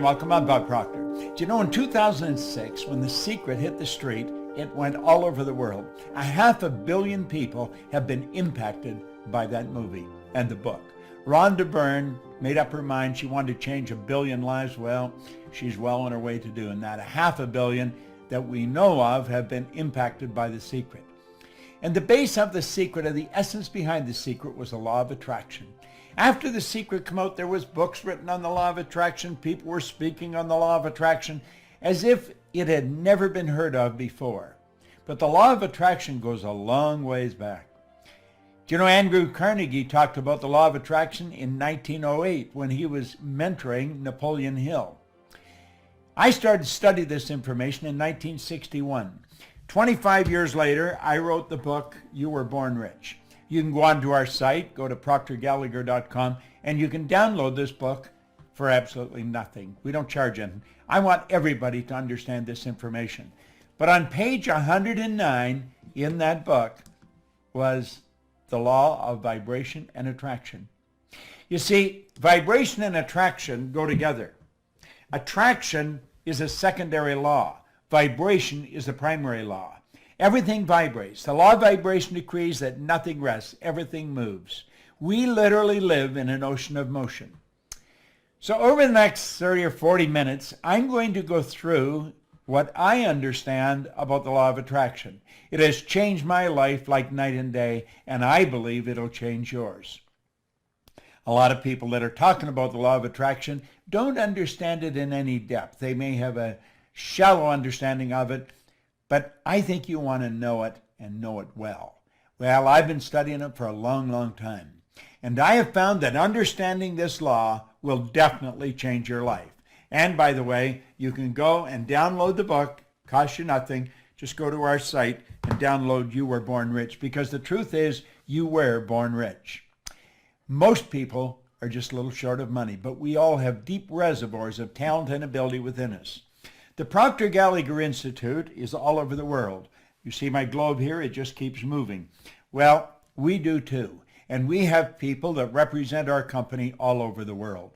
Welcome, I'm Bob Proctor. Do you know in 2006, when The Secret hit the street, it went all over the world. 500 million people have been impacted by that movie and the book. Rhonda Byrne made up her mind she wanted to change 1 billion lives. Well, she's well on her way to doing that. 500 million that we know of have been impacted by The Secret. And the base of The Secret, or the essence behind The Secret, was the law of attraction. After The Secret came out, there was books written on the law of attraction. People were speaking on the law of attraction as if it had never been heard of before. But the law of attraction goes a long ways back. Do you know Andrew Carnegie talked about the law of attraction in 1908 when he was mentoring Napoleon Hill? I started to study this information in 1961. 25 years later, I wrote the book, You Were Born Rich. You can go onto our site, go to proctorgallagher.com, and you can download this book for absolutely nothing. We don't charge anything. I want everybody to understand this information. But on page 109 in that book was the law of vibration and attraction. You see, vibration and attraction go together. Attraction is a secondary law. Vibration is the primary law. Everything vibrates. The law of vibration decrees that nothing rests. Everything moves. We literally live in an ocean of motion. So over the next 30 or 40 minutes, I'm going to go through what I understand about the law of attraction. It has changed my life like night and day, and I believe it'll change yours. A lot of people that are talking about the law of attraction don't understand it in any depth. They may have a shallow understanding of it, but I think you want to know it and know it well. Well, I've been studying it for a long, long time. And I have found that understanding this law will definitely change your life. And by the way, you can go and download the book. Costs you nothing. Just go to our site and download You Were Born Rich, because the truth is you were born rich. Most people are just a little short of money, but we all have deep reservoirs of talent and ability within us. The Proctor Gallagher Institute is all over the world. You see my globe here, it just keeps moving. Well, we do too. And we have people that represent our company all over the world.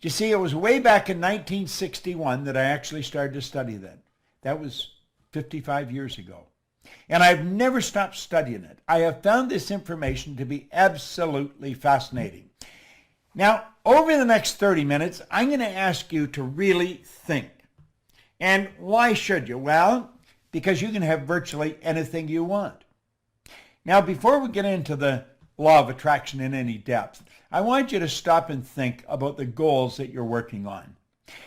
You see, it was way back in 1961 that I actually started to study that. That was 55 years ago. And I've never stopped studying it. I have found this information to be absolutely fascinating. Now, over the next 30 minutes, I'm going to ask you to really think. And why should you? Well, because you can have virtually anything you want. Now, before we get into the law of attraction in any depth, I want you to stop and think about the goals that you're working on.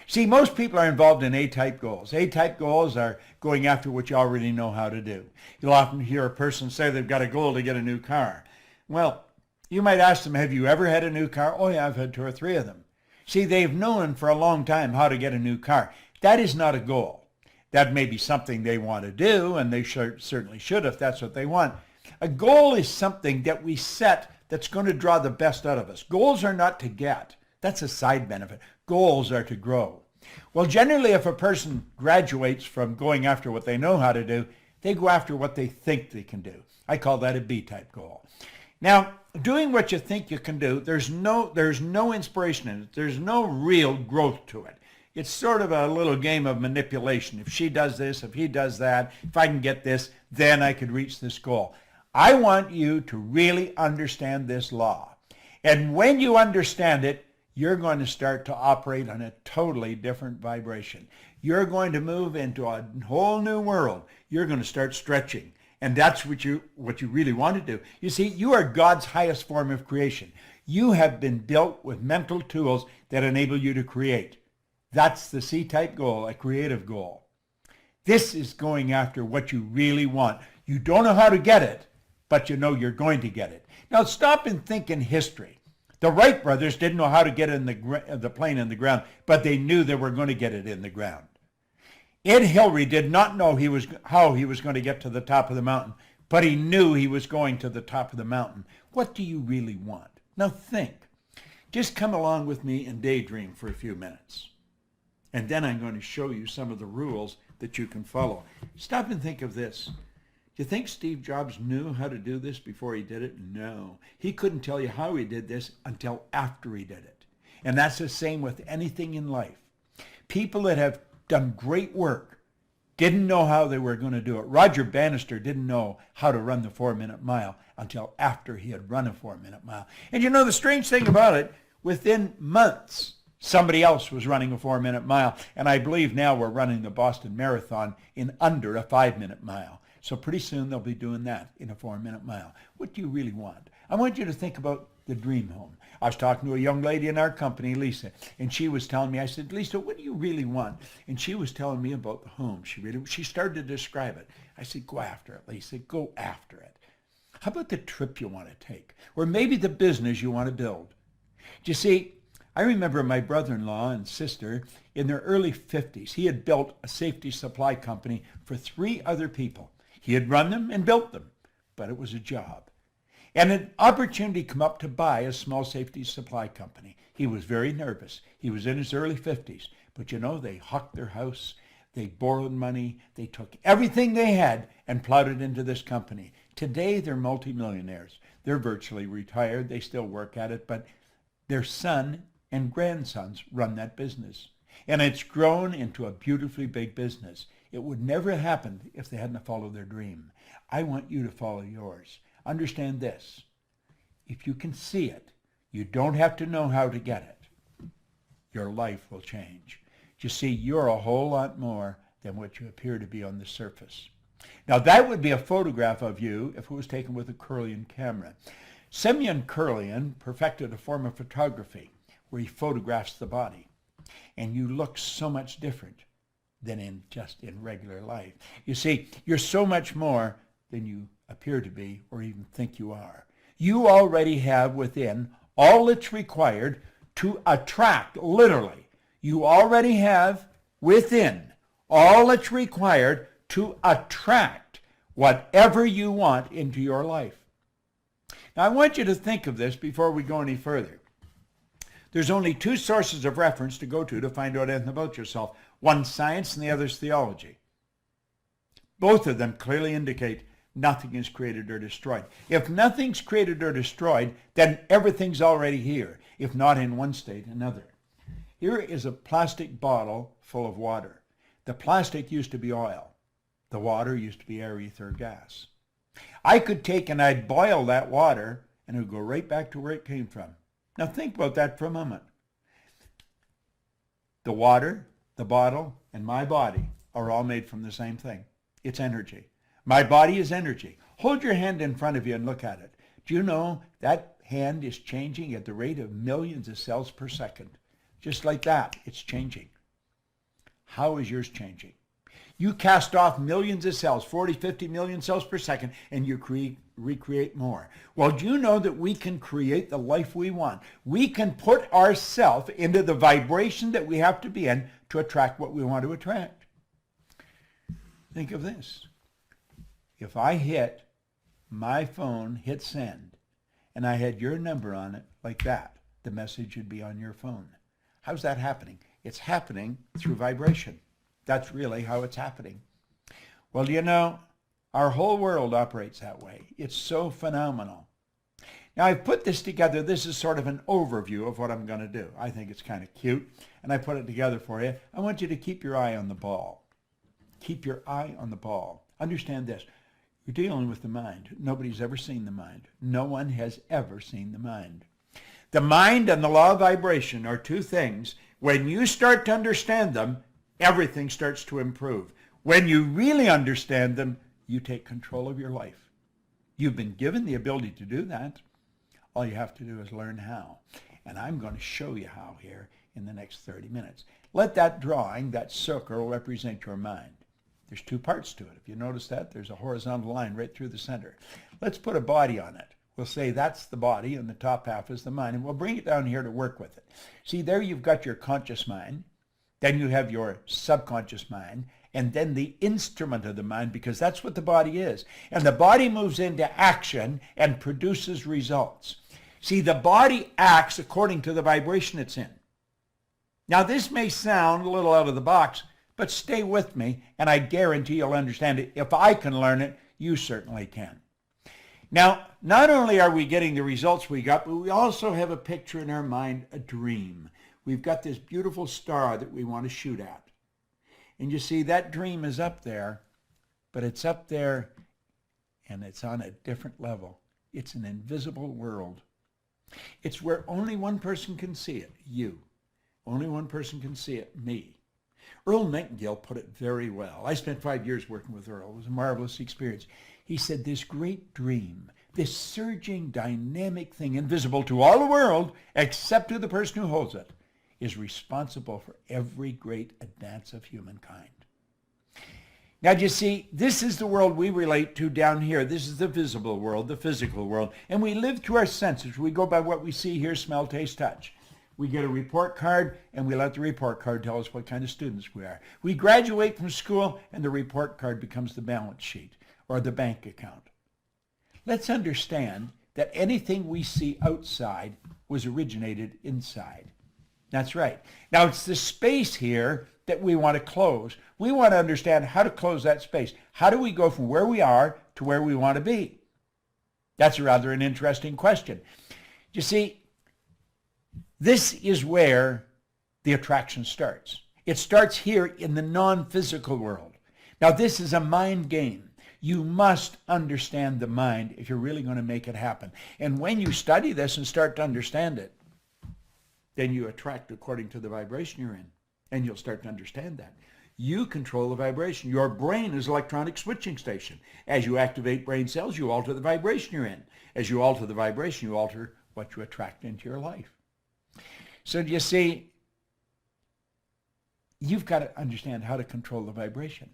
See, most people are involved in A-type goals. A-type goals are going after what you already know how to do. You'll often hear a person say they've got a goal to get a new car. Well, you might ask them, have you ever had a new car? Oh yeah, I've had 2 or 3 of them. See, they've known for a long time how to get a new car. That is not a goal. That may be something they want to do, and they certainly should if that's what they want. A goal is something that we set that's going to draw the best out of us. Goals are not to get. That's a side benefit. Goals are to grow. Well, generally, if a person graduates from going after what they know how to do, they go after what they think they can do. I call that a B-type goal. Now, doing what you think you can do, there's no inspiration in it. There's no real growth to it. It's sort of a little game of manipulation. If she does this, if he does that, if I can get this, then I could reach this goal. I want you to really understand this law. And when you understand it, you're going to start to operate on a totally different vibration. You're going to move into a whole new world. You're going to start stretching. And that's what you really want to do. You see, you are God's highest form of creation. You have been built with mental tools that enable you to create. That's the C-type goal, a creative goal. This is going after what you really want. You don't know how to get it, but you know you're going to get it. Now stop and think in history. The Wright brothers didn't know how to get the plane in the ground, but they knew they were going to get it in the ground. Ed Hillary did not know how he was going to get to the top of the mountain, but he knew he was going to the top of the mountain. What do you really want? Now think. Just come along with me and daydream for a few minutes. And then I'm going to show you some of the rules that you can follow. Stop and think of this. Do you think Steve Jobs knew how to do this before he did it? No. He couldn't tell you how he did this until after he did it. And that's the same with anything in life. People that have done great work didn't know how they were going to do it. Roger Bannister didn't know how to run the 4-minute mile until after he had run a 4-minute mile. And you know, the strange thing about it, within months, somebody else was running a 4-minute mile. And I believe now we're running the Boston Marathon in under a 5-minute mile. So pretty soon they'll be doing that in a 4-minute mile. What do you really want? I want you to think about the dream home. I was talking to a young lady in our company, Lisa, and she was telling me, I said, Lisa, what do you really want? And she was telling me about the home. She started to describe it. I said, go after it, Lisa, go after it. How about the trip you want to take? Or maybe the business you want to build? Do you see, I remember my brother-in-law and sister in their early 50s. He had built a safety supply company for 3 other people. He had run them and built them, but it was a job. And an opportunity came up to buy a small safety supply company. He was very nervous. He was in his early 50s. But you know, they hucked their house, they borrowed money, they took everything they had and plowed it into this company. Today, they're multimillionaires. They're virtually retired. They still work at it, but their son and grandsons run that business. And it's grown into a beautifully big business. It would never have happened if they hadn't followed their dream. I want you to follow yours. Understand this. If you can see it, you don't have to know how to get it. Your life will change. You see, you're a whole lot more than what you appear to be on the surface. Now, that would be a photograph of you if it was taken with a Kirlian camera. Semyon Kirlian perfected a form of photography where he photographs the body. And you look so much different than in regular life. You see, you're so much more than you appear to be or even think you are. You already have within all that's required to attract, literally. You already have within all that's required to attract whatever you want into your life. Now, I want you to think of this before we go any further. There's only 2 sources of reference to go to find out anything about yourself. One's science and the other's theology. Both of them clearly indicate nothing is created or destroyed. If nothing's created or destroyed, then everything's already here, if not in one state, another. Here is a plastic bottle full of water. The plastic used to be oil. The water used to be air, ether, gas. I could take and I'd boil that water and it would go right back to where it came from. Now think about that for a moment. The water, the bottle, and my body are all made from the same thing. It's energy. My body is energy. Hold your hand in front of you and look at it. Do you know that hand is changing at the rate of millions of cells per second? Just like that, it's changing. How is yours changing? You cast off millions of cells, 40, 50 million cells per second, and you recreate more. Well, do you know that we can create the life we want? We can put ourselves into the vibration that we have to be in to attract what we want to attract. Think of this. If I hit my phone, hit send, and I had your number on it like that, the message would be on your phone. How's that happening? It's happening through vibration. That's really how it's happening. Well, you know, our whole world operates that way. It's so phenomenal. Now, I've put this together. This is sort of an overview of what I'm going to do. I think it's kind of cute, and I put it together for you. I want you to keep your eye on the ball. Keep your eye on the ball. Understand this. You're dealing with the mind. Nobody's ever seen the mind. No one has ever seen the mind. The mind and the law of vibration are 2 things. When you start to understand them, everything starts to improve. When you really understand them, you take control of your life. You've been given the ability to do that. All you have to do is learn how. And I'm going to show you how here in the next 30 minutes. Let that drawing, that circle, represent your mind. There's 2 parts to it. If you notice that, there's a horizontal line right through the center. Let's put a body on it. We'll say that's the body and the top half is the mind, and we'll bring it down here to work with it. See, there you've got your conscious mind. Then you have your subconscious mind, and then the instrument of the mind, because that's what the body is. And the body moves into action and produces results. See, the body acts according to the vibration it's in. Now, this may sound a little out of the box, but stay with me, and I guarantee you'll understand it. If I can learn it, you certainly can. Now, not only are we getting the results we got, but we also have a picture in our mind, a dream. we've got this beautiful star that we want to shoot at. And you see, that dream is up there, but it's up there and it's on a different level. It's an invisible world. It's where only one person can see it, you. Only one person can see it, me. Earl Nightingale put it very well. I spent 5 years working with Earl. It was a marvelous experience. He said, this great dream, this surging, dynamic thing, invisible to all the world, except to the person who holds it, is responsible for every great advance of humankind. Now, do you see, this is the world we relate to down here. This is the visible world, the physical world. And we live through our senses. We go by what we see, hear, smell, taste, touch. We get a report card, and we let the report card tell us what kind of students we are. We graduate from school, and the report card becomes the balance sheet or the bank account. Let's understand that anything we see outside was originated inside. That's right. Now, it's the space here that we want to close. We want to understand how to close that space. How do we go from where we are to where we want to be? That's rather an interesting question. You see, this is where the attraction starts. It starts here in the non-physical world. Now, this is a mind game. You must understand the mind if you're really going to make it happen. And when you study this and start to understand it, then you attract according to the vibration you're in. And you'll start to understand that. You control the vibration. Your brain is an electronic switching station. As you activate brain cells, you alter the vibration you're in. As you alter the vibration, you alter what you attract into your life. So you see, you've got to understand how to control the vibration.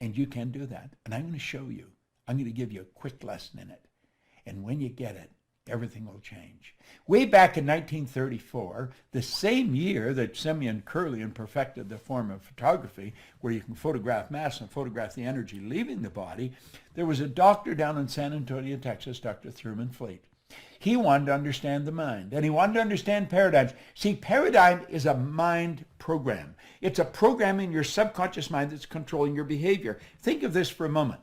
And you can do that. And I'm going to show you. I'm going to give you a quick lesson in it. And when you get it, everything will change. Way back in 1934, the same year that Simeon Kirlian perfected the form of photography, where you can photograph mass and photograph the energy leaving the body, there was a doctor down in San Antonio, Texas, Dr. Thurman Fleet. He wanted to understand the mind, and he wanted to understand paradigms. See, paradigm is a mind program. It's a program in your subconscious mind that's controlling your behavior. Think of this for a moment.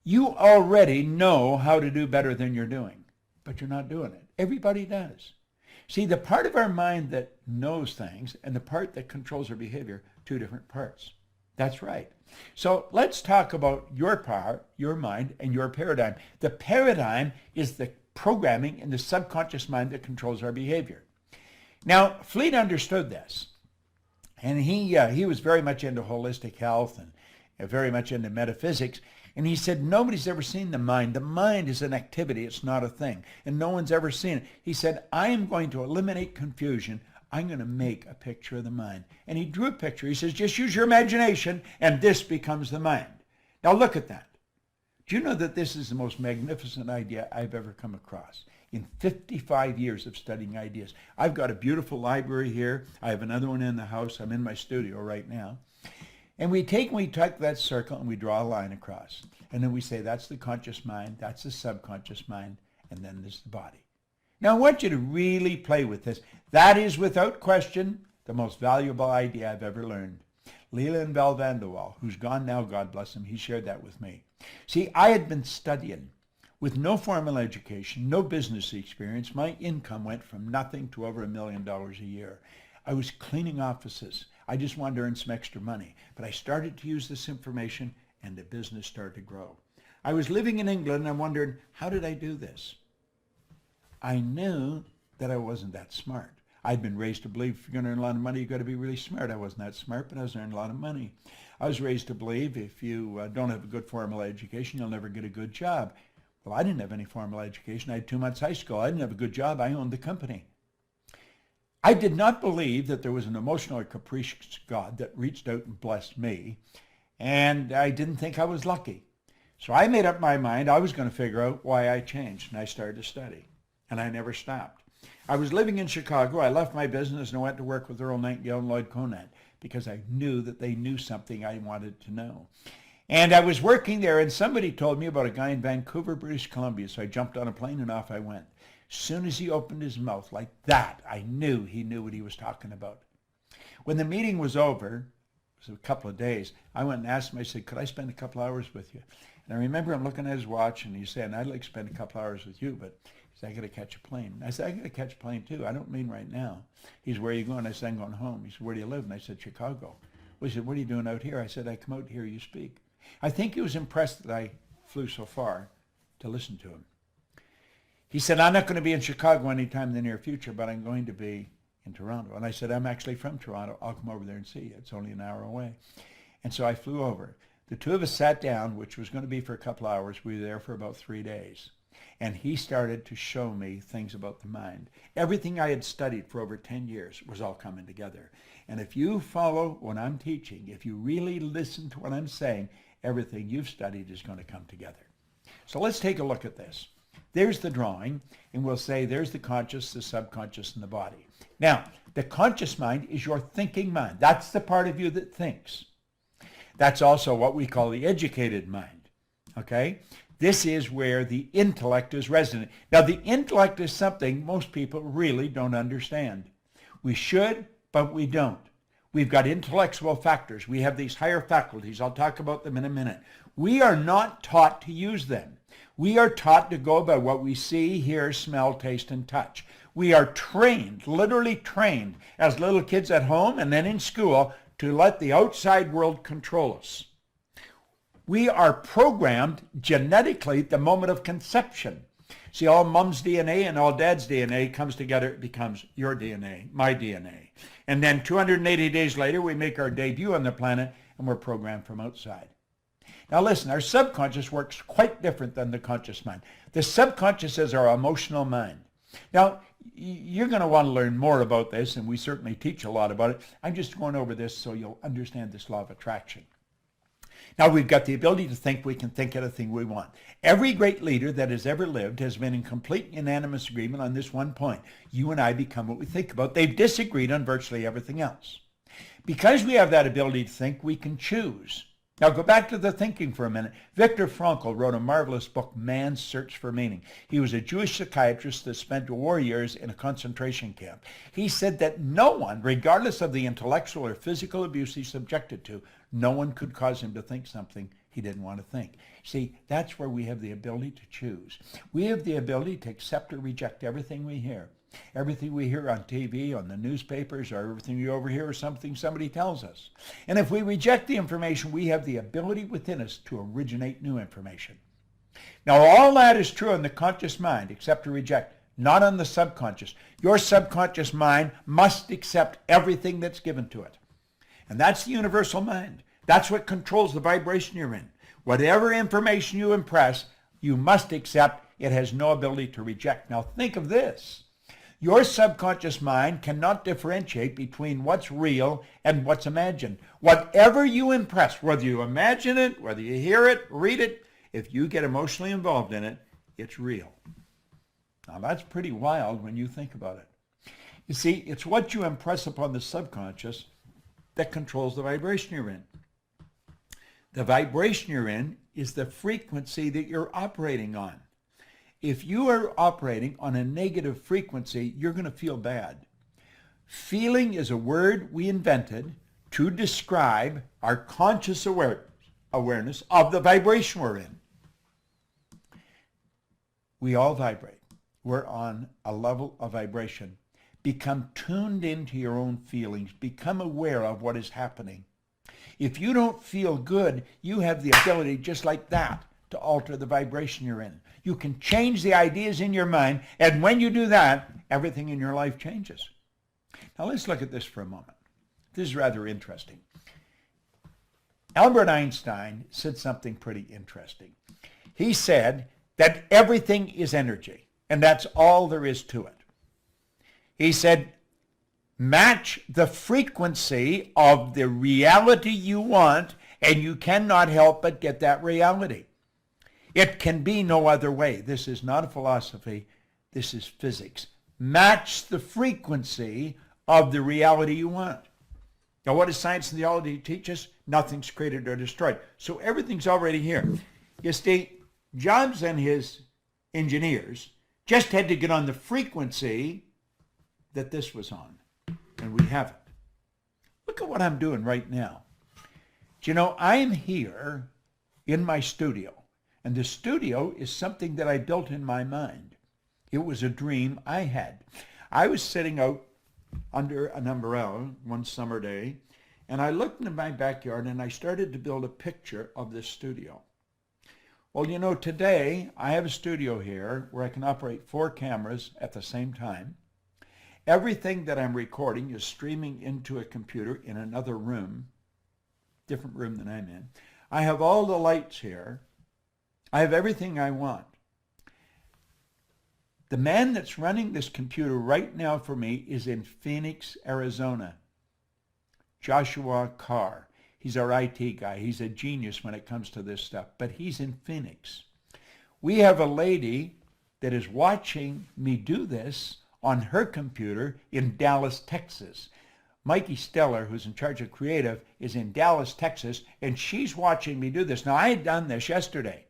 You already know how to do better than you're doing, but you're not doing it. Everybody does. See, the part of our mind that knows things and the part that controls our behavior, two different parts. That's right. So let's talk about your part, your mind, and your paradigm. The paradigm is the programming in the subconscious mind that controls our behavior. Now, Fleet understood this, and he was very much into holistic health and very much into metaphysics. And he said, nobody's ever seen the mind. The mind is an activity. It's not a thing. And no one's ever seen it. He said, I am going to eliminate confusion. I'm going to make a picture of the mind. And he drew a picture. He says, just use your imagination, and this becomes the mind. Now look at that. Do you know that this is the most magnificent idea I've ever come across? In 55 years of studying ideas. I've got a beautiful library here. I have another one in the house. I'm in my studio right now. And we take that circle and we draw a line across. And then we say, that's the conscious mind, that's the subconscious mind, and then there's the body. Now, I want you to really play with this. That is, without question, the most valuable idea I've ever learned. Leland Bell van der Waal, who's gone now, God bless him, he shared that with me. See, I had been studying with no formal education, no business experience. My income went from nothing to over $1 million a year. I was cleaning offices. I just wanted to earn some extra money. But I started to use this information, and the business started to grow. I was living in England, and I wondered, how did I do this? I knew that I wasn't that smart. I'd been raised to believe if you're going to earn a lot of money, you've got to be really smart. I wasn't that smart, but I was earning a lot of money. I was raised to believe if you don't have a good formal education, you'll never get a good job. Well, I didn't have any formal education. I had 2 months high school. I didn't have a good job. I owned the company. I did not believe that there was an emotional or capricious God that reached out and blessed me, and I didn't think I was lucky. So I made up my mind I was going to figure out why I changed, and I started to study, and I never stopped. I was living in Chicago. I left my business and I went to work with Earl Nightingale and Lloyd Conant because I knew that they knew something I wanted to know. And I was working there, and somebody told me about a guy in Vancouver, British Columbia, so I jumped on a plane and off I went. As soon as he opened his mouth like that, I knew he knew what he was talking about. When the meeting was over, it was a couple of days, I went and asked him, I said, could I spend a couple hours with you? And I remember him looking at his watch and he's saying, I'd like to spend a couple hours with you, but he said, I got to catch a plane. I said, I got to catch a plane too. I don't mean right now. He said, where are you going? I said, I'm going home. He said, where do you live? And I said, Chicago. Well, he said, what are you doing out here? I said, I come out to hear you speak. I think he was impressed that I flew so far to listen to him. He said, I'm not going to be in Chicago anytime in the near future, but I'm going to be in Toronto. And I said, I'm actually from Toronto. I'll come over there and see you. It's only an hour away. And so I flew over. The two of us sat down, which was going to be for a couple hours. We were there for about 3 days. And he started to show me things about the mind. Everything I had studied for over 10 years was all coming together. And if you follow what I'm teaching, if you really listen to what I'm saying, everything you've studied is going to come together. So let's take a look at this. There's the drawing, and we'll say there's the conscious, the subconscious, and the body. Now, the conscious mind is your thinking mind. That's the part of you that thinks. That's also what we call the educated mind, okay? This is where the intellect is resident. Now, the intellect is something most people really don't understand. We should, but we don't. We've got intellectual factors. We have these higher faculties. I'll talk about them in a minute. We are not taught to use them. We are taught to go by what we see, hear, smell, taste, and touch. We are trained, literally trained, as little kids at home and then in school to let the outside world control us. We are programmed genetically at the moment of conception. See, all mom's DNA and all dad's DNA comes together, it becomes your DNA, my DNA. And then 280 days later, we make our debut on the planet and we're programmed from outside. Now listen, our subconscious works quite different than the conscious mind. The subconscious is our emotional mind. Now, you're going to want to learn more about this, and we certainly teach a lot about it. I'm just going over this so you'll understand this law of attraction. Now, we've got the ability to think. We can think anything we want. Every great leader that has ever lived has been in complete unanimous agreement on this one point. You and I become what we think about. They've disagreed on virtually everything else. Because we have that ability to think, we can choose. Now go back to the thinking for a minute. Viktor Frankl wrote a marvelous book, Man's Search for Meaning. He was a Jewish psychiatrist that spent war years in a concentration camp. He said that no one, regardless of the intellectual or physical abuse he's subjected to, no one could cause him to think something he didn't want to think. See, that's where we have the ability to choose. We have the ability to accept or reject everything we hear. Everything we hear on TV, on the newspapers, or everything we overhear is something somebody tells us. And if we reject the information, we have the ability within us to originate new information. Now, all that is true in the conscious mind, accept or reject, not on the subconscious. Your subconscious mind must accept everything that's given to it. And that's the universal mind. That's what controls the vibration you're in. Whatever information you impress, you must accept. It has no ability to reject. Now, think of this. Your subconscious mind cannot differentiate between what's real and what's imagined. Whatever you impress, whether you imagine it, whether you hear it, read it, if you get emotionally involved in it, it's real. Now that's pretty wild when you think about it. You see, it's what you impress upon the subconscious that controls the vibration you're in. The vibration you're in is the frequency that you're operating on. If you are operating on a negative frequency, you're going to feel bad. Feeling is a word we invented to describe our conscious awareness of the vibration we're in. We all vibrate. We're on a level of vibration. Become tuned into your own feelings. Become aware of what is happening. If you don't feel good, you have the ability just like that to alter the vibration you're in. You can change the ideas in your mind, and when you do that, everything in your life changes. Now let's look at this for a moment. This is rather interesting. Albert Einstein said something pretty interesting. He said that everything is energy, and that's all there is to it. He said, match the frequency of the reality you want, and you cannot help but get that reality. It can be no other way. This is not a philosophy. This is physics. Match the frequency of the reality you want. Now, what does science and theology teach us? Nothing's created or destroyed. So everything's already here. You see, Jobs and his engineers just had to get on the frequency that this was on, and we haven't. Look at what I'm doing right now. Do you know, I'm here in my studio. And the studio is something that I built in my mind. It was a dream I had. I was sitting out under an umbrella one summer day, and I looked into my backyard and I started to build a picture of this studio. Well, you know, today I have a studio here where I can operate 4 cameras at the same time. Everything that I'm recording is streaming into a computer in another room, different room than I'm in. I have all the lights here. I have everything I want. The man that's running this computer right now for me is in Phoenix, Arizona. Joshua Carr. He's our IT guy. He's a genius when it comes to this stuff, but he's in Phoenix. We have a lady that is watching me do this on her computer in Dallas, Texas. Mikey Steller, who's in charge of creative, is in Dallas, Texas, and she's watching me do this. Now, I had done this yesterday.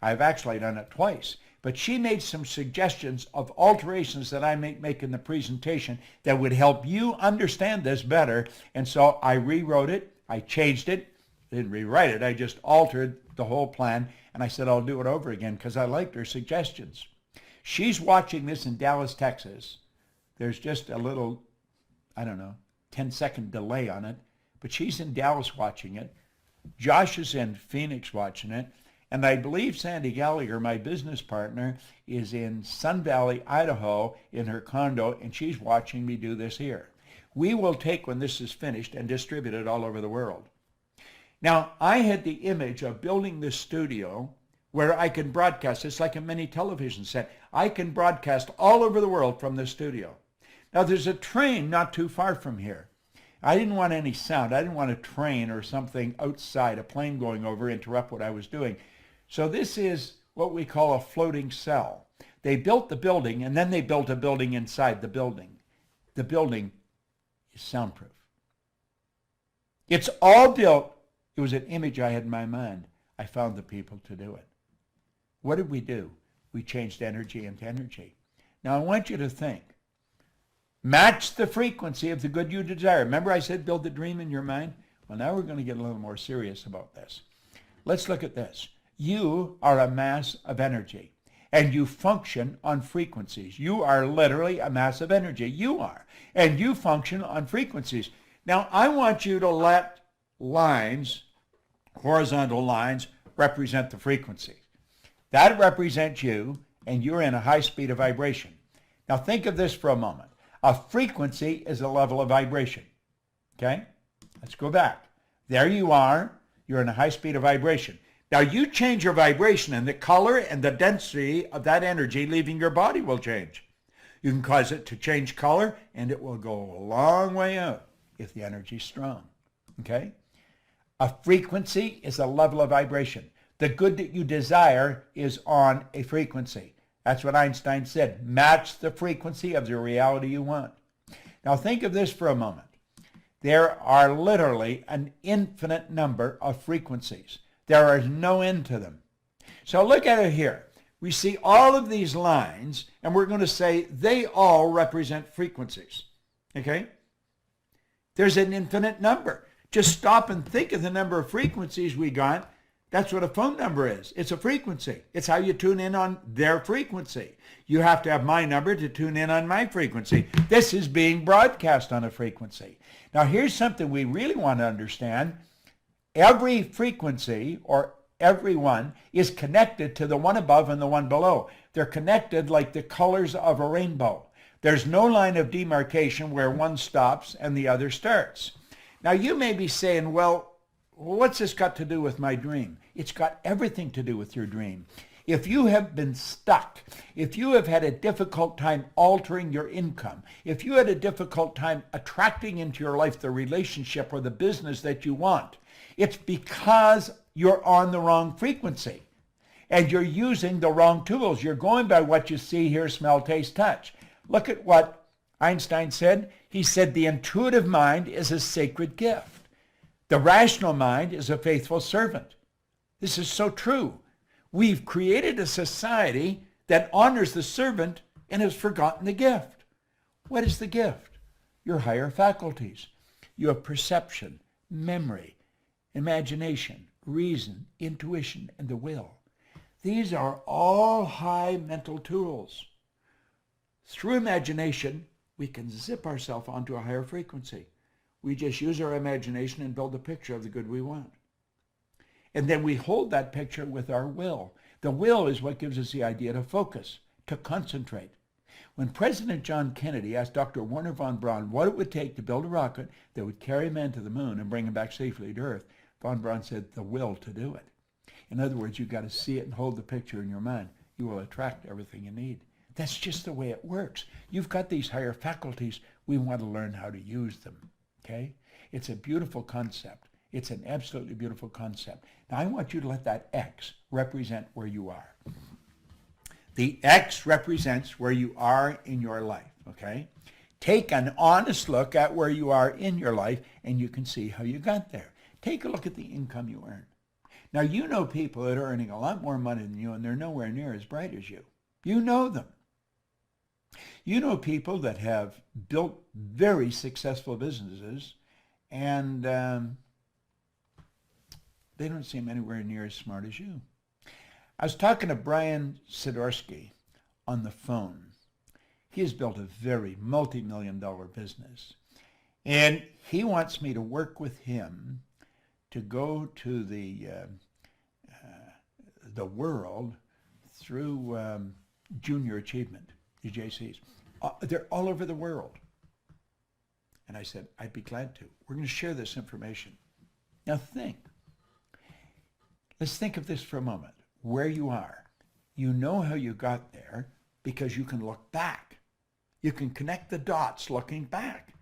I've actually done it twice. But she made some suggestions of alterations that I make in the presentation that would help you understand this better. And so I rewrote it. I changed it. Didn't rewrite it. I just altered the whole plan. And I said, I'll do it over again because I liked her suggestions. She's watching this in Dallas, Texas. There's just a little, 10-second delay on it. But she's in Dallas watching it. Josh is in Phoenix watching it. And I believe Sandy Gallagher, my business partner, is in Sun Valley, Idaho, in her condo, and she's watching me do this here. We will take, when this is finished, and distribute it all over the world. Now, I had the image of building this studio where I can broadcast. It's like a mini television set. I can broadcast all over the world from this studio. Now, there's a train not too far from here. I didn't want any sound. I didn't want a train or something outside, a plane going over, interrupt what I was doing. So this is what we call a floating cell. They built the building, and then they built a building inside the building. The building is soundproof. It's all built. It was an image I had in my mind. I found the people to do it. What did we do? We changed energy into energy. Now I want you to think. Match the frequency of the good you desire. Remember I said build the dream in your mind? Well, now we're going to get a little more serious about this. Let's look at this. You are a mass of energy, and you function on frequencies. You are literally a mass of energy. You are. And you function on frequencies. Now, I want you to let lines, horizontal lines, represent the frequency. That represents you, and you're in a high speed of vibration. Now, think of this for a moment. A frequency is a level of vibration. Okay? Let's go back. There you are. You're in a high speed of vibration. Now you change your vibration and the color and the density of that energy leaving your body will change. You can cause it to change color and it will go a long way out if the energy is strong. Okay? A frequency is a level of vibration. The good that you desire is on a frequency. That's what Einstein said. Match the frequency of the reality you want. Now think of this for a moment. There are literally an infinite number of frequencies. There is no end to them. So look at it here. We see all of these lines, and we're going to say they all represent frequencies. Okay? There's an infinite number. Just stop and think of the number of frequencies we got. That's what a phone number is. It's a frequency. It's how you tune in on their frequency. You have to have my number to tune in on my frequency. This is being broadcast on a frequency. Now here's something we really want to understand. Every frequency, or every one, is connected to the one above and the one below. They're connected like the colors of a rainbow. There's no line of demarcation where one stops and the other starts. Now you may be saying, well, what's this got to do with my dream? It's got everything to do with your dream. If you have been stuck, if you have had a difficult time altering your income, if you had a difficult time attracting into your life the relationship or the business that you want, it's because you're on the wrong frequency and you're using the wrong tools. You're going by what you see, hear, smell, taste, touch. Look at what Einstein said. He said the intuitive mind is a sacred gift. The rational mind is a faithful servant. This is so true. We've created a society that honors the servant and has forgotten the gift. What is the gift? Your higher faculties. You have perception, memory, imagination, reason, intuition, and the will. These are all high mental tools. Through imagination, we can zip ourselves onto a higher frequency. We just use our imagination and build a picture of the good we want. And then we hold that picture with our will. The will is what gives us the idea to focus, to concentrate. When President John Kennedy asked Dr. Wernher von Braun what it would take to build a rocket that would carry man to the moon and bring him back safely to Earth, von Braun said, the will to do it. In other words, you've got to see it and hold the picture in your mind. You will attract everything you need. That's just the way it works. You've got these higher faculties. We want to learn how to use them. Okay? It's a beautiful concept. It's an absolutely beautiful concept. Now, I want you to let that X represent where you are. The X represents where you are in your life, okay? Take an honest look at where you are in your life, and you can see how you got there. Take a look at the income you earn. Now, you know people that are earning a lot more money than you, and they're nowhere near as bright as you. You know them. You know people that have built very successful businesses, and they don't seem anywhere near as smart as you. I was talking to Brian Sidorsky on the phone. He has built a very multi-million-dollar business, and he wants me to work with him to go to the world through junior achievement, the JCs. They're all over the world. And I said, I'd be glad to. We're going to share this information. Now think. Let's think of this for a moment. Where you are. You know how you got there because you can look back. You can connect the dots looking back.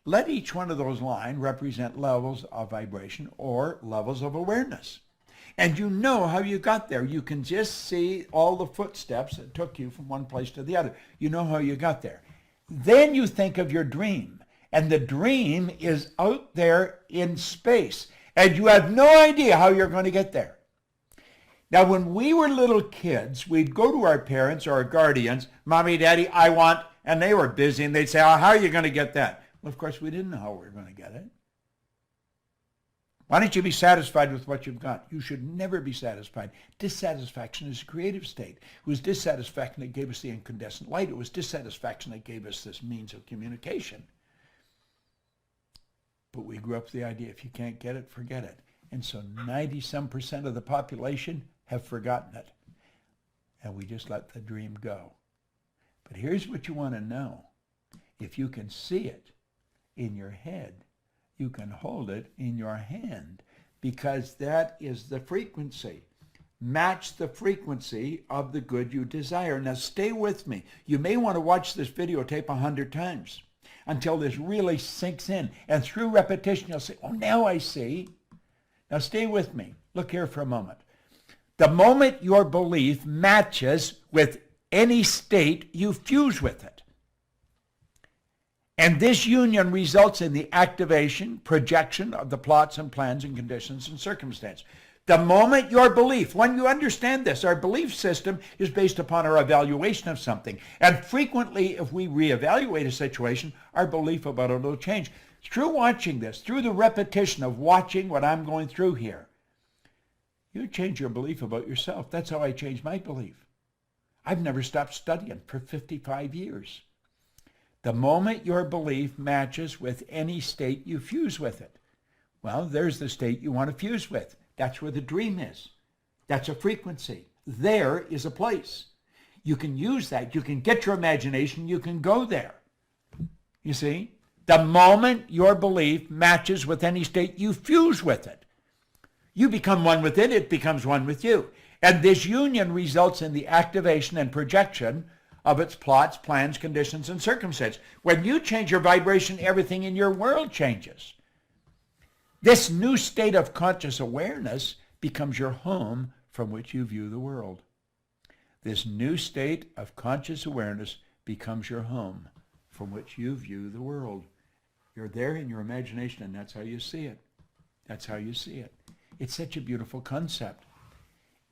Let each one of those lines represent levels of vibration or levels of awareness. And you know how you got there. You can just see all the footsteps that took you from one place to the other. You know how you got there. Then you think of your dream. And the dream is out there in space. And you have no idea how you're going to get there. Now, when we were little kids, we'd go to our parents or our guardians, Mommy, Daddy, I want, and they were busy, and they'd say, oh, how are you going to get that? Well, of course, we didn't know how we were going to get it. Why don't you be satisfied with what you've got? You should never be satisfied. Dissatisfaction is a creative state. It was dissatisfaction that gave us the incandescent light. It was dissatisfaction that gave us this means of communication. But we grew up with the idea, if you can't get it, forget it. And so 90-some% of the population have forgotten it. And we just let the dream go. But here's what you want to know. If you can see it in your head, you can hold it in your hand, because that is the frequency. Match the frequency of the good you desire. Now stay with me. You may want to watch this videotape 100 times until this really sinks in. And through repetition, you'll say, oh, now I see. Now stay with me. Look here for a moment. The moment your belief matches with any state, you fuse with it. And this union results in the activation, projection of the plots and plans and conditions and circumstances. The moment your belief, when you understand this, our belief system is based upon our evaluation of something. And frequently, if we reevaluate a situation, our belief about it will change. Through watching this, through the repetition of watching what I'm going through here, you change your belief about yourself. That's how I changed my belief. I've never stopped studying for 55 years. The moment your belief matches with any state, you fuse with it. Well, there's the state you want to fuse with. That's where the dream is. That's a frequency. There is a place. You can use that. You can get your imagination. You can go there. You see? The moment your belief matches with any state, you fuse with it. You become one with it. It becomes one with you. And this union results in the activation and projection of its plots, plans, conditions, and circumstances. When you change your vibration, everything in your world changes. This new state of conscious awareness becomes your home from which you view the world. This new state of conscious awareness becomes your home from which you view the world. You're there in your imagination, and that's how you see it. That's how you see it. It's such a beautiful concept.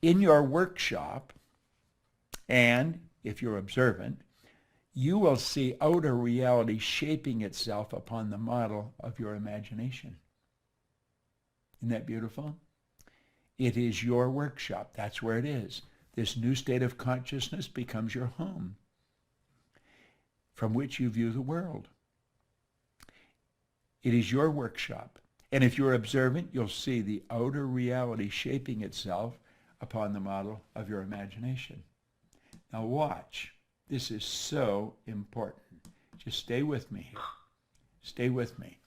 In your workshop, and if you're observant, you will see outer reality shaping itself upon the model of your imagination. Isn't that beautiful? It is your workshop. That's where it is. This new state of consciousness becomes your home, from which you view the world. It is your workshop. And if you're observant, you'll see the outer reality shaping itself upon the model of your imagination. Now watch. This is so important. Just stay with me here. Stay with me.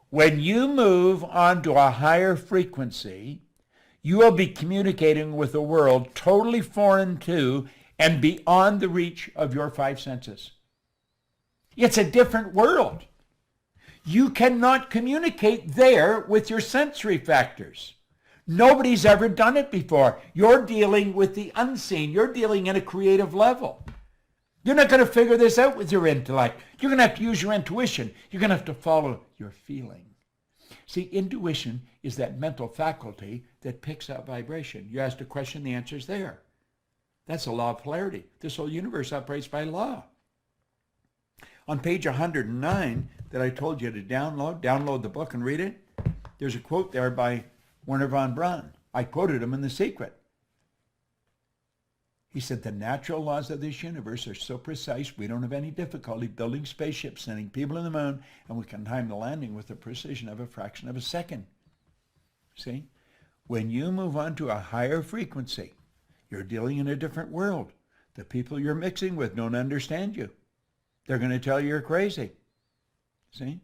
When you move onto a higher frequency, you will be communicating with a world totally foreign to and beyond the reach of your five senses. It's a different world. You cannot communicate there with your sensory factors. Nobody's ever done it before. You're dealing with the unseen. You're dealing at a creative level. You're not going to figure this out with your intellect. You're going to have to use your intuition. You're going to have to follow your feeling. See, intuition is that mental faculty that picks up vibration. You ask a question, the answer's there. That's a law of polarity. This whole universe operates by law. On page 109 that I told you to download the book and read it, there's a quote there by Wernher von Braun. I quoted him in The Secret. He said, the natural laws of this universe are so precise, we don't have any difficulty building spaceships, sending people to the moon, and we can time the landing with the precision of a fraction of a second. See? When you move on to a higher frequency, you're dealing in a different world. The people you're mixing with don't understand you. They're going to tell you you're crazy. See?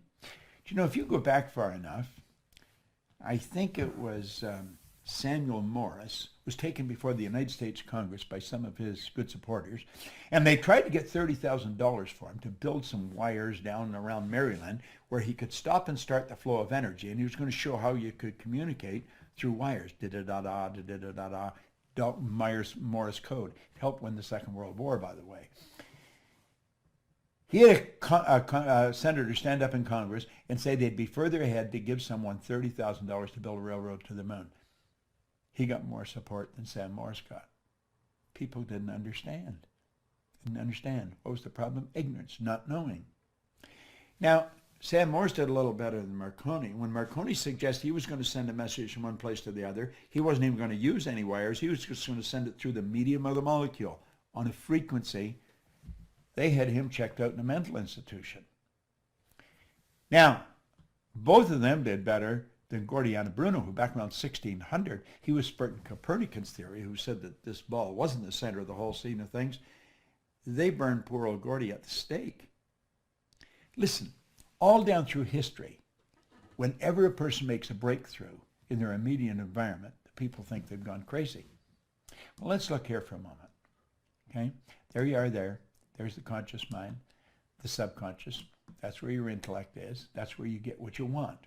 You know, if you go back far enough, I think it was Samuel Morse was taken before the United States Congress by some of his good supporters, and they tried to get $30,000 for him to build some wires down around Maryland where he could stop and start the flow of energy, and he was going to show how you could communicate through wires. Da-da-da-da, da-da-da-da, Morse code. It helped win the Second World War, by the way. He had a senator stand up in Congress and say they'd be further ahead to give someone $30,000 to build a railroad to the moon. He got more support than Sam Morse got. People didn't understand. What was the problem? Ignorance, not knowing. Now, Sam Morse did a little better than Marconi. When Marconi suggested he was going to send a message from one place to the other, he wasn't even going to use any wires. He was just going to send it through the medium of the molecule on a frequency. They had him checked out in a mental institution. Now, both of them did better than Gordiano Bruno, who back around 1600, he was spurting Copernicus theory, who said that this ball wasn't the center of the whole scene of things. They burned poor old Gordy at the stake. Listen, all down through history, whenever a person makes a breakthrough in their immediate environment, the people think they've gone crazy. Well, let's look here for a moment. Okay? There you are there. There's the conscious mind, the subconscious. That's where your intellect is. That's where you get what you want.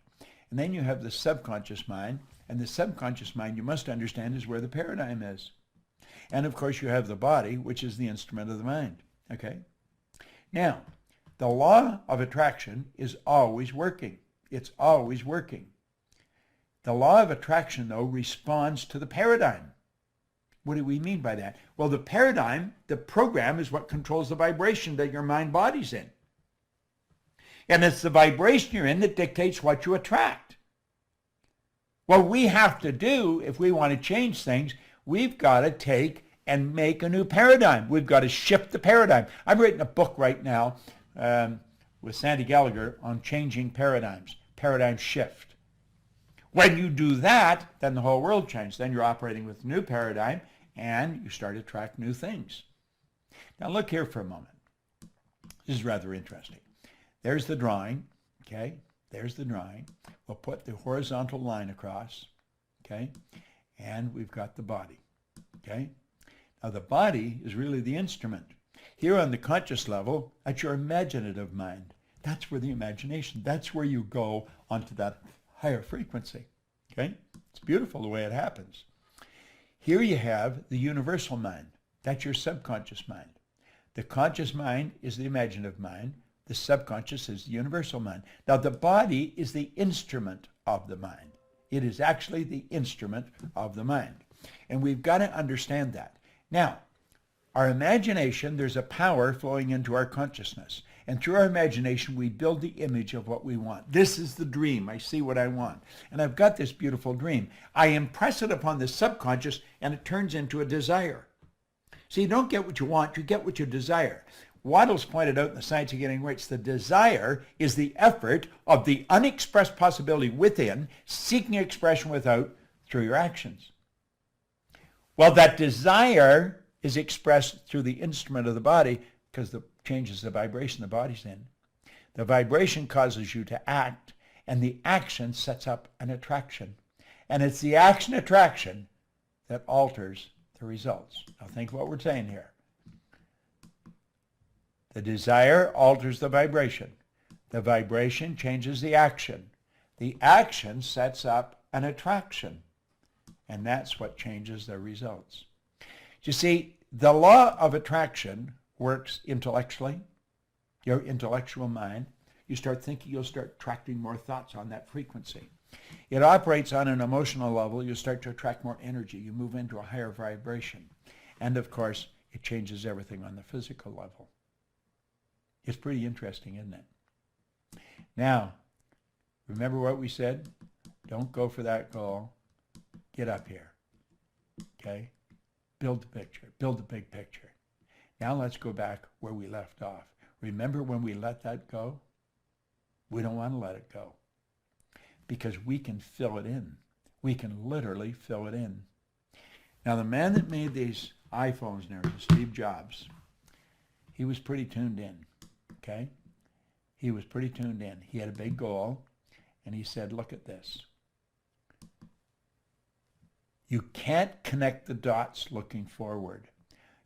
And then you have the subconscious mind, and the subconscious mind, you must understand, is where the paradigm is. And of course you have the body, which is the instrument of the mind. Okay? Now, the law of attraction is always working. It's always working. The law of attraction, though, responds to the paradigm. What do we mean by that? Well, the paradigm, the program, is what controls the vibration that your mind body's in. And it's the vibration you're in that dictates what you attract. What we have to do, if we want to change things, we've got to take and make a new paradigm. We've got to shift the paradigm. I'm writing a book right now with Sandy Gallagher on changing paradigms, paradigm shift. When you do that, then the whole world changes. Then you're operating with a new paradigm, and you start to attract new things. Now look here for a moment. This is rather interesting. There's the drawing, okay? There's the drawing. We'll put the horizontal line across, okay? And we've got the body, okay? Now the body is really the instrument. Here on the conscious level, that's your imaginative mind. That's where the imagination, that's where you go onto that higher frequency, okay? It's beautiful the way it happens. Here you have the universal mind. That's your subconscious mind. The conscious mind is the imaginative mind. The subconscious is the universal mind. Now, the body is the instrument of the mind. It is actually the instrument of the mind. And we've got to understand that. Now, our imagination, there's a power flowing into our consciousness. And through our imagination, we build the image of what we want. This is the dream. I see what I want. And I've got this beautiful dream. I impress it upon the subconscious, and it turns into a desire. So you don't get what you want, you get what you desire. Waddell's pointed out in The Science of Getting Rich, the desire is the effort of the unexpressed possibility within, seeking expression without through your actions. Well, that desire is expressed through the instrument of the body because it changes the vibration the body's in. The vibration causes you to act, and the action sets up an attraction. And it's the action-attraction that alters the results. Now think what we're saying here. The desire alters the vibration. The vibration changes the action. The action sets up an attraction. And that's what changes the results. You see, the law of attraction works intellectually. Your intellectual mind. You start thinking, you'll start attracting more thoughts on that frequency. It operates on an emotional level. You start to attract more energy. You move into a higher vibration. And of course, it changes everything on the physical level. It's pretty interesting, isn't it? Now, remember what we said? Don't go for that goal. Get up here. Okay? Build the picture. Build the big picture. Now let's go back where we left off. Remember when we let that go? We don't want to let it go because we can fill it in. We can literally fill it in. Now, the man that made these iPhones now, Steve Jobs, he was pretty tuned in, okay? He was pretty tuned in. He had a big goal, and he said, look at this. You can't connect the dots looking forward.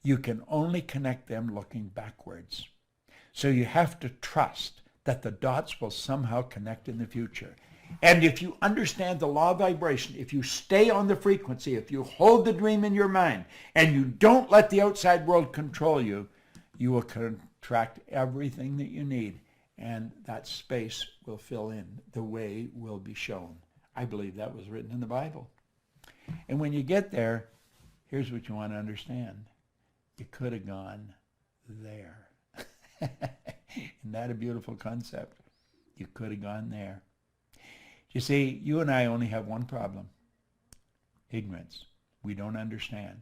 You can only connect them looking backwards. So you have to trust that the dots will somehow connect in the future. And if you understand the law of vibration, if you stay on the frequency, if you hold the dream in your mind, and you don't let the outside world control you, you will contract everything that you need, and that space will fill in. The way will be shown. I believe that was written in the Bible. And when you get there, here's what you want to understand. You could have gone there. Isn't that a beautiful concept? You could have gone there. You see, you and I only have one problem. Ignorance. We don't understand.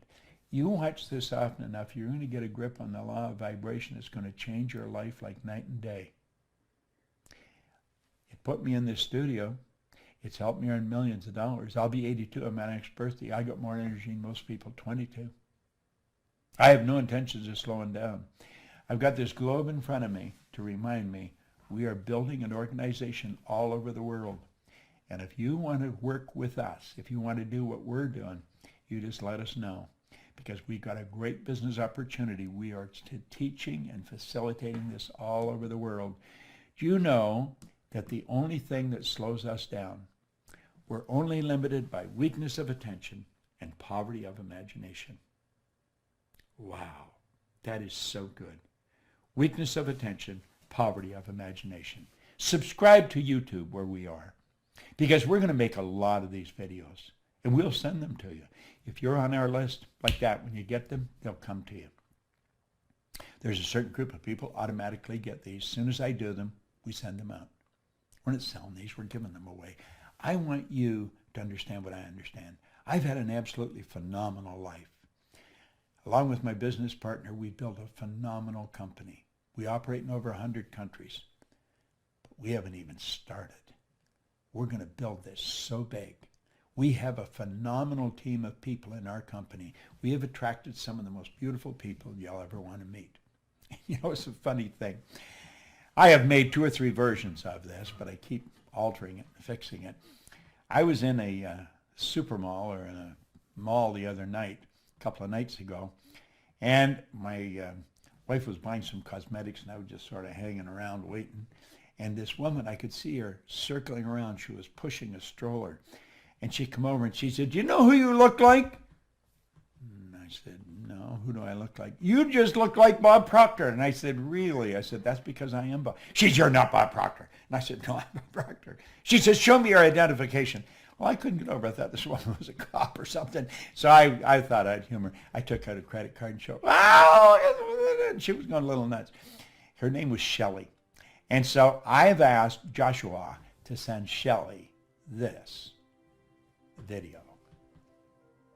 You watch this often enough, you're going to get a grip on the law of vibration. It's going to change your life like night and day. It put me in this studio. It's helped me earn millions of dollars. I'll be 82 on my next birthday. I got more energy than most people, 22. I have no intentions of slowing down. I've got this globe in front of me to remind me we are building an organization all over the world. And if you want to work with us, if you want to do what we're doing, you just let us know. Because we've got a great business opportunity. We are teaching and facilitating this all over the world. Do you know that the only thing that slows us down, we're only limited by weakness of attention and poverty of imagination. Wow, that is so good. Weakness of attention, poverty of imagination. Subscribe to YouTube where we are, because we're going to make a lot of these videos, and we'll send them to you. If you're on our list like that, when you get them, they'll come to you. There's a certain group of people automatically get these. As soon as I do them, we send them out. We're not selling these, we're giving them away. I want you to understand what I understand. I've had an absolutely phenomenal life. Along with my business partner, we built a phenomenal company. We operate in over 100 countries, but we haven't even started. We're going to build this so big. We have a phenomenal team of people in our company. We have attracted some of the most beautiful people you'll ever want to meet. You know, it's a funny thing. I have made 2 or 3 versions of this, but I keep altering it and fixing it. I was in a super mall or in a mall the other night, a couple of nights ago, and my wife was buying some cosmetics, and I was just sort of hanging around waiting. And this woman, I could see her circling around. She was pushing a stroller. And she come over and she said, "Do you know who you look like?" And I said, "No, who do I look like?" "You just look like Bob Proctor." And I said, "Really?" I said, "That's because I am Bob." She said, "You're not Bob Proctor." And I said, "No, I'm Bob Proctor." She said, "Show me your identification." Well, I couldn't get over. I thought this woman was a cop or something. So I thought I'd humor. I took out a credit card and showed, "Oh!" She was going a little nuts. Her name was Shelley. And so I've asked Joshua to send Shelley this video.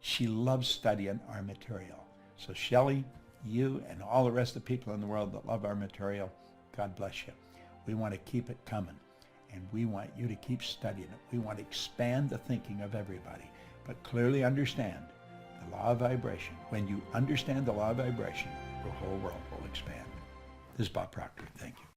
She loves studying our material. So Shelley, you and all the rest of the people in the world that love our material, God bless you. We want to keep it coming, and we want you to keep studying it. We want to expand the thinking of everybody, but clearly understand the law of vibration. When you understand the law of vibration, the whole world will expand. This is Bob Proctor. Thank you.